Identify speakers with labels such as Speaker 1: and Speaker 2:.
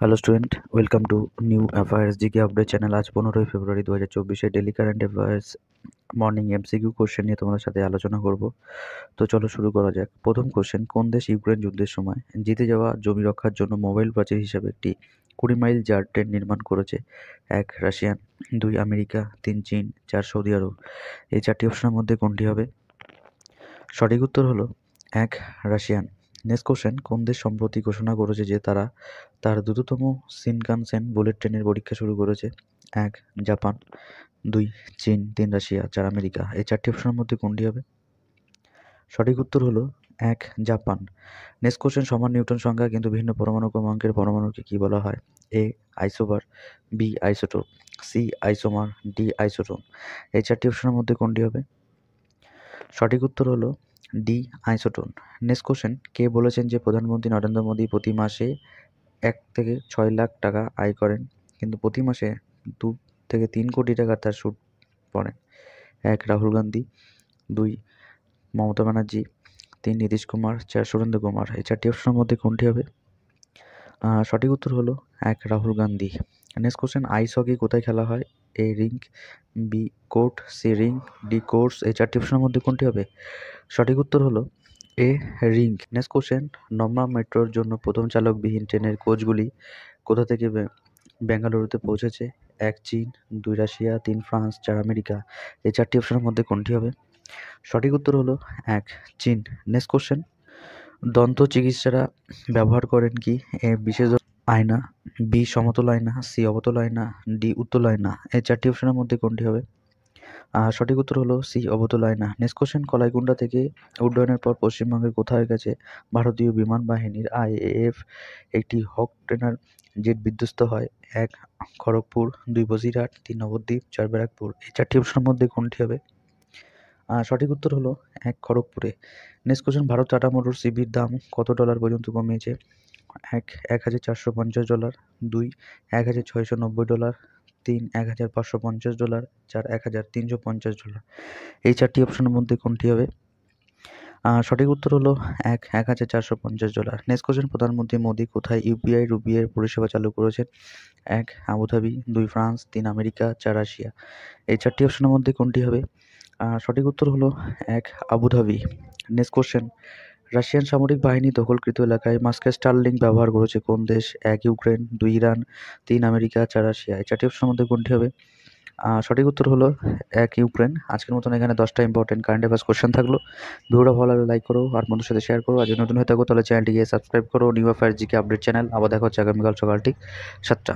Speaker 1: Hello student, welcome to new affairs GK update channel. আজ 15 ফেব্রুয়ারি 2024 daily current affairs morning MCQ question নিয়ে তোমাদের সাথে আলোচনা করব। তো চলো শুরু করা যাক। প্রথম কোশ্চেন, কোন দেশ ইউক্রেন যুদ্ধের সময় জিতে যাওয়া জমি রক্ষার জন্য মোবাইল প্রাচীর হিসাবে একটি 20 মাইল জার ট্রেন নির্মাণ করেছে? 1 রাশিয়ান, 2 আমেরিকা, 3 চীন, 4 সৌদি আরব। এই চারটি অপশনের মধ্যে কোনটি হবে? সঠিক উত্তর হলো 1 রাশিয়ান। নেক্সট কোশ্চেন, কোন দেশ সম্প্রতি ঘোষণা করেছে যে তারা তার দ্রুততম শিনকানসেন বুলেট ট্রেনের পরীক্ষা শুরু করেছে? 1 জাপান, 2 চীন, 3 রাশিয়া, 4 আমেরিকা। এই চারটি অপশনের মধ্যে কোনটি হবে? সঠিক উত্তর হলো 1 জাপান। নেক্সট কোশ্চেন, সমান নিউটন সংখ্যা কিন্তু ভিন্ন পরমাণু ক্রমাঙ্কের পরমাণুকে কি বলা হয়? A isobar, B isotope, C isomer, D isotone. এই চারটি অপশনের মধ্যে কোনটি হবে? সঠিক উত্তর হলো ডি আইসোটোন। নেক্সট কোশ্চেন, কে বলেছেন যে প্রধানমন্ত্রী নরেন্দ্র মোদী প্রতি মাসে 1 থেকে 6 লাখ টাকা আয় করেন, কিন্তু প্রতি মাসে 2 থেকে 3 কোটি টাকা তার সুদ পড়েন? 1 রাহুল গান্ধী, 2 মমতা ব্যানার্জি, 3 নীতিশ কুমার, 4 সুরেন্দ্র কুমার। এই চারটি অপশনের মধ্যে কোনটি হবে? সঠিক উত্তর হলো 1 Rahul Gandhi. Next question, ice hockey কোথায় খেলা হয়? A rink, B court, C rink, D course. এই চারটি অপশনের মধ্যে কোনটি হবে? সঠিক উত্তর হলো এ রিঙ্ক। নেক্সট কোশ্চেন, নমা মেট্রোর জন্য প্রথম চালকবিহীন ট্রেনের কোচগুলি কোথা থেকে বেঙ্গালুরুতে পৌঁছেছে? 1 চীন, 2 রাশিয়া, 3 ফ্রান্স, 4 আমেরিকা। এই চারটি অপশনের মধ্যে কোনটি হবে? সঠিক উত্তর হলো 1 চীন। নেক্সট কোশ্চেন, দন্ত চিকিৎসারা ব্যবহার করেন কি? এ বিশেষ আয়না, বি সমতল আয়না, সি অবতল আয়না, ডি উত্তল আয়না। এই চারটি অপশনের মধ্যে কোনটি হবে? সঠিক উত্তর হলো সি অবতল আয়না। নেক্সট কোশ্চেন, কলাইকুণ্ডা থেকে উড্ডয়নের পর পশ্চিমবঙ্গের কোথায় গেছে ভারতীয় বিমান বাহিনীর আইএএফ একটি হক ট্রেনার জেট বিধ্বস্ত হয়? 1 খড়গপুর, 2 বসিরহাট, 3 নবদ্বীপ, 4 ব্যারাকপুর। এই চারটি অপশনের মধ্যে কোনটি হবে? সঠিক উত্তর হলো 1 খড়গপুরে। Next question, Bharat Tata motor সিবির দাম কত ডলার পর্যন্ত কমিয়েছে? 1 $1,450, 2 $1,690, 3 $1,550, 4 $1,350। এই চারটি অপশনের মধ্যে কোনটি হবে? সঠিক উত্তর হলো 1 $1,450। নেক্সট কোশ্চেন, প্রধানমন্ত্রী মোদী কোথায় ইউপিআই রুপিআই পরিষেবা চালু করেছেন? 1 আবুধাবি, 2 ফ্রান্স, 3 আমেরিকা, 4 রাশিয়া। এই চারটি অপশনের মধ্যে কোনটি হবে? সঠিক উত্তর হলো 1 আবুধাবি। নেক্সট কোশ্চেন, রাশিয়ান সামরিক বাহিনী দখলকৃত এলাকায় মাস্কের স্টারলিং ব্যবহার করেছে কোন দেশ? 1 ইউক্রেন, 2 ইরান, 3 আমেরিকা, 4 রাশিয়া। এই চারটি অপশনের মধ্যে কোনটি হবে? সঠিক উত্তর হলো 1 ইউক্রেন। আজকের মতন এখানে 10টা ইম্পর্টেন্ট কারেন্ট অ্যাফেয়ার্স কোশ্চেন থাকলো। ভিডিওটা ভালো লাগলে লাইক করো আর বন্ধুদের সাথে শেয়ার করো। আর যদি নতুন হয়ে থাকো তাহলে চ্যানেলটিকে সাবস্ক্রাইব করো। New affairs GK update channel. আবার দেখা হচ্ছে আগামীকাল সকাল ঠিক 7টা।